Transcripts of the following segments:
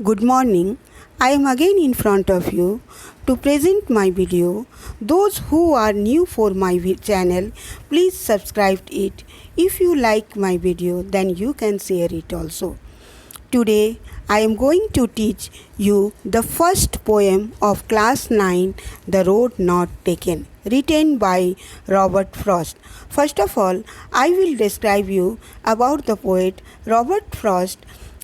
Good morning. I am again in front of you to present my video. Those who are new for my channel, please subscribe it. If you like my video, then you can share it also. Today, I am going to teach you the first poem of class 9, The Road Not Taken, written by Robert Frost. First of all, I will describe you about the poet. Robert Frost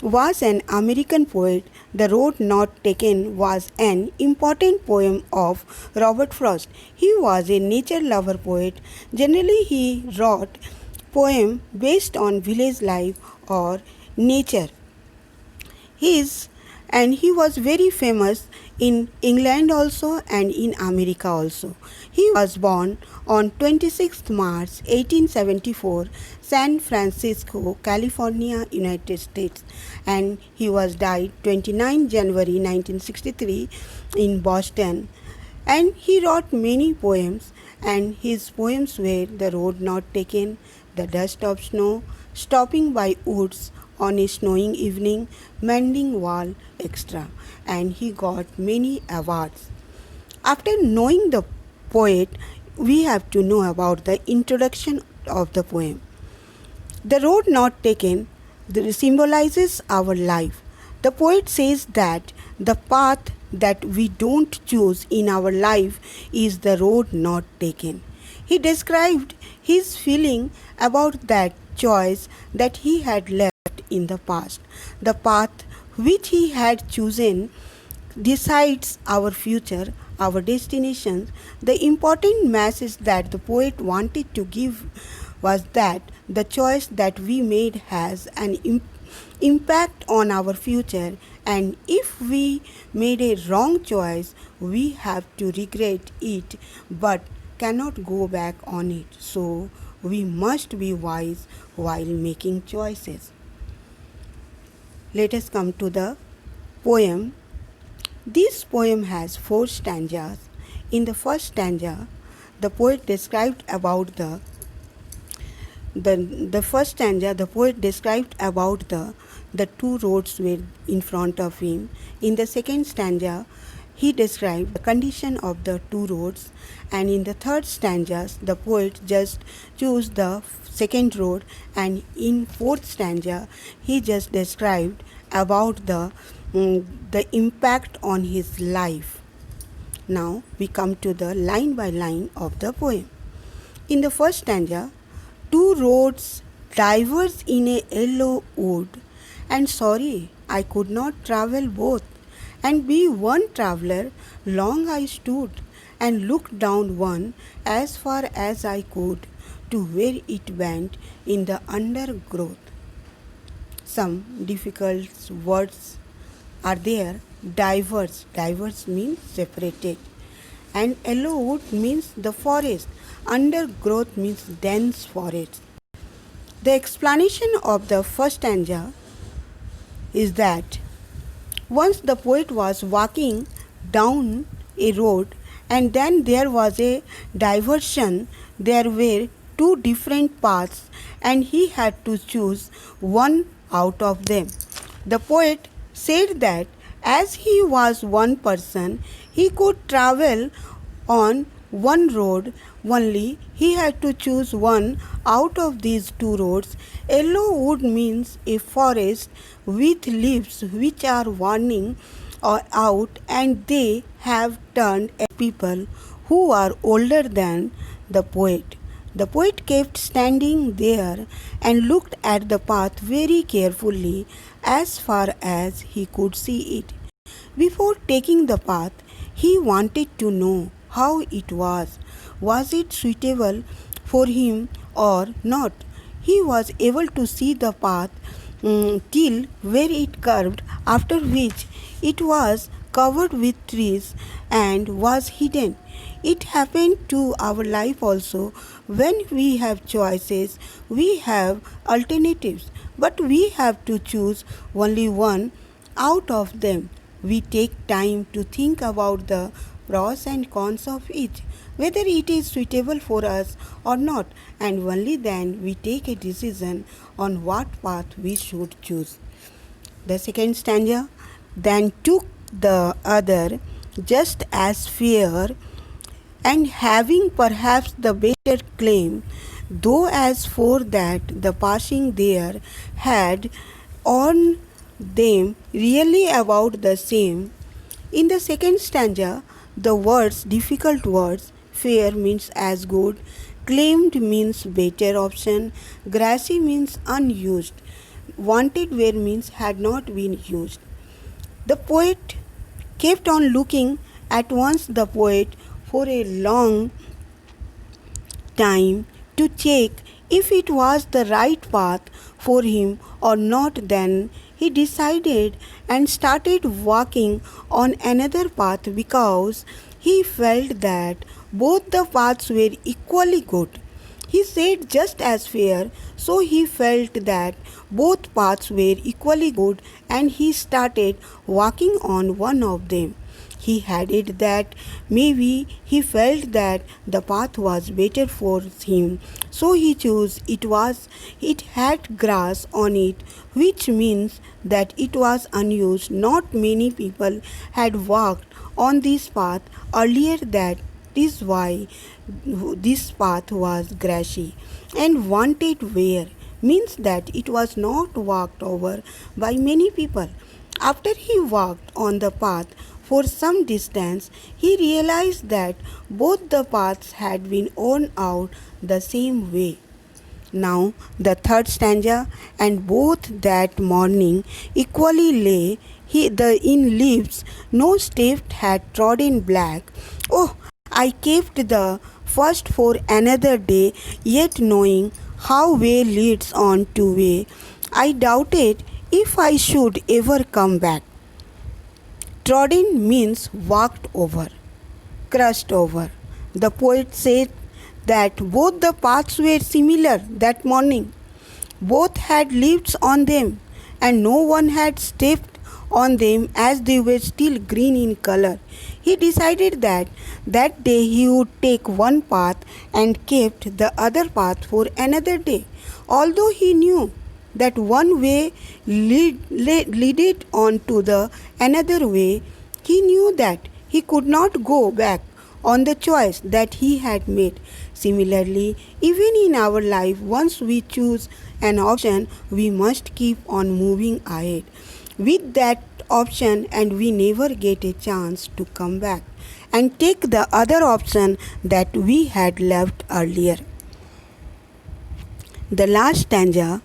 was an American poet. The Road Not Taken was an important poem of Robert Frost. He was a nature lover poet. Generally, he wrote poems based on village life or nature. He was very famous in England also and in America also. He was born on 26th March 1874, San Francisco, California, United States, and he was died 29 January 1963 in Boston. And he wrote many poems, and his poems were The Road Not Taken, The Dust of Snow, Stopping by Woods on a Snowing Evening, Mending Wall, etc. And he got many awards. After knowing the poet, we have to know about the introduction of the poem. The road not taken symbolizes our life. The poet says that the path that we don't choose in our life is the road not taken. He described his feeling about that choice that he had left in the past. The path which he had chosen decides our future, our destinations. The important message that the poet wanted to give was that the choice that we made has an impact on our future, and if we made a wrong choice, we have to regret it but cannot go back on it. So we must be wise while making choices. Let us come to the poem. This poem has 4 stanzas. In the first stanza, the poet described about the two roads were in front of him. In the second stanza, he described the condition of the two roads, and in the third stanza, the poet just chose the second road, and in fourth stanza, he just described about the impact on his life. Now we come to the line by line of the poem. In the first stanza, two roads diverge in a yellow wood, and sorry I could not travel both, and be one traveller. Long I stood and looked down one as far as I could to where it went in the undergrowth. Some difficult words are there. Diverse means separated, and yellow wood means the forest. Undergrowth means dense forest. The explanation of the first stanza is that once the poet was walking down a road, and then there was a diversion. There were two different paths, and he had to choose one out of them. The poet said that as he was one person, he could travel on one road only. He had to choose one out of these two roads. Yellow wood means a forest with leaves which are warning out, and they have turned people who are older than the poet. The poet kept standing there and looked at the path very carefully as far as he could see it. Before taking the path, he wanted to know how it was. Was it suitable for him or not? He was able to see the path till where it curved, after which it was covered with trees and was hidden. It happened to our life also. When we have choices, we have alternatives, but we have to choose only one out of them. We take time to think about the pros and cons of each, whether it is suitable for us or not, and only then we take a decision on what path we should choose. The second stanza, then took the other just as fair, and having perhaps the better claim, though as for that the passing there had on them really about the same. In the second stanza, the words, difficult words, fair means as good, claimed means better option, grassy means unused, wanted where means had not been used. The poet kept on looking at once the poet for a long time to check if it was the right path for him or not. Then he decided and started walking on another path because he felt that both the paths were equally good. He said just as fair, so he felt that both paths were equally good and he started walking on one of them. He added that maybe he felt that the path was better for him, so he chose it had grass on it, which means that it was unused. Not many people had walked on this path earlier. That is why this path was grassy. And wanted where means that it was not walked over by many people. After he walked on the path for some distance, he realized that both the paths had been worn out the same way. Now the third stanza, and both that morning equally lay in leaves, no step had trodden black. Oh, I kept the first for another day, yet knowing how way leads on to way, I doubted if I should ever come back. Trodden means walked over, crushed over. The poet said that both the paths were similar that morning. Both had leaves on them, and no one had stepped on them as they were still green in color. He decided that that day he would take one path and kept the other path for another day. Although he knew that one way leaded on to the another way, he knew that he could not go back on the choice that he had made. Similarly, even in our life, once we choose an option, we must keep on moving ahead with that option, and we never get a chance to come back and take the other option that we had left earlier. The last stanza,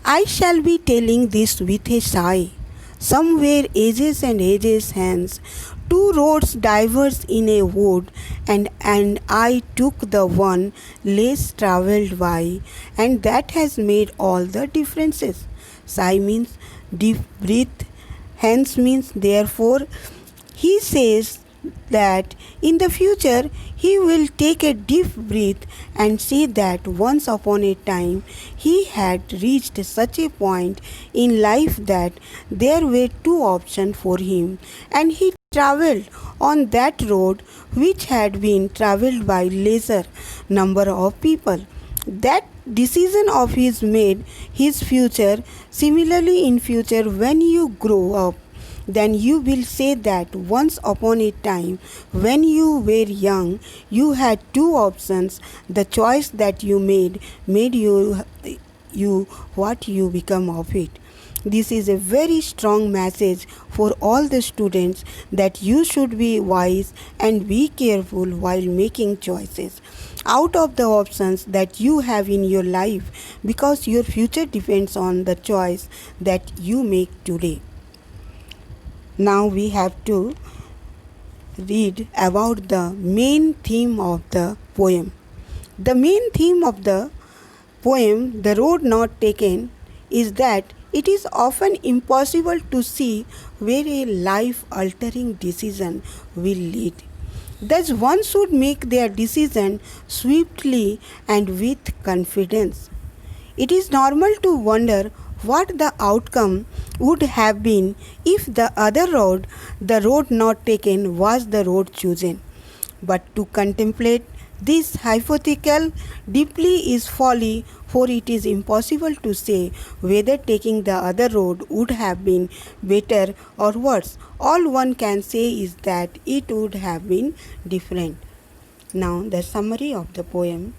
I shall be telling this with a sigh. Somewhere ages and ages hence, two roads diverged in a wood, and I took the one less travelled by, and that has made all the differences. Sigh means deep breath, hence means therefore. He says that in the future he will take a deep breath and see that once upon a time he had reached such a point in life that there were two options for him, and he travelled on that road which had been travelled by lesser number of people. That decision of his made his future. Similarly, in future, when you grow up, then you will say that once upon a time when you were young you had two options. The choice that you made you what you become of it. This is a very strong message for all the students, that you should be wise and be careful while making choices out of the options that you have in your life, because your future depends on the choice that you make today. Now we have to read about the main theme of the poem. The main theme of the poem, The Road Not Taken, is that it is often impossible to see where a life-altering decision will lead. Thus one should make their decision swiftly and with confidence. It is normal to wonder what the outcome would have been if the other road, the road not taken, was the road chosen. But to contemplate This hypothetical deeply is folly, for it is impossible to say whether taking the other road would have been better or worse. All one can say is that it would have been different. Now, the summary of the poem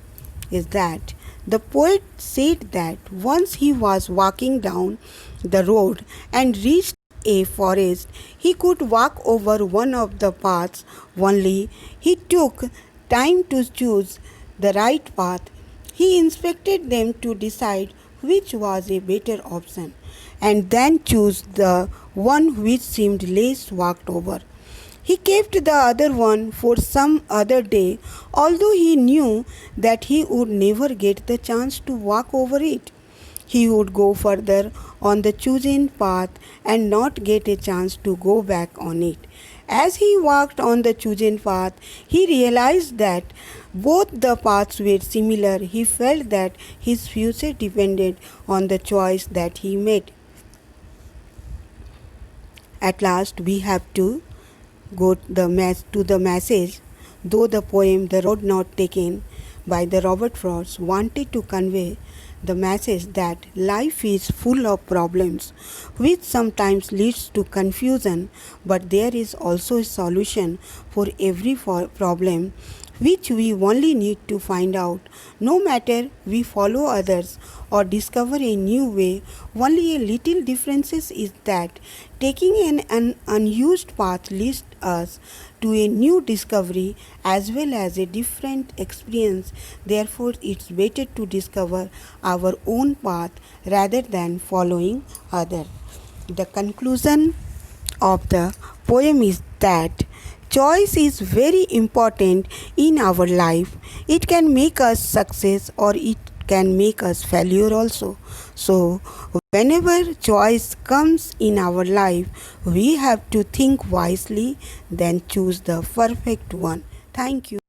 is that the poet said that once he was walking down the road and reached a forest, he could walk over one of the paths only. He took time to choose the right path. He inspected them to decide which was a better option and then chose the one which seemed less walked over. He kept the other one for some other day, although he knew that he would never get the chance to walk over it. He would go further on the chosen path and not get a chance to go back on it. As he walked on the chosen path, he realized that both the paths were similar. He felt that his future depended on the choice that he made. At last, we have to go to the message. Though the poem The Road Not Taken by the Robert Frost wanted to convey the message that life is full of problems which sometimes leads to confusion, but there is also a solution for every problem which we only need to find out. No matter we follow others or discover a new way, only a little differences is that taking an unused path leads us to a new discovery as well as a different experience. Therefore, it's better to discover our own path rather than following others. The conclusion of the poem is that choice is very important in our life. It can make us success or it can make us failure also. So whenever choice comes in our life, we have to think wisely, then choose the perfect one. Thank you.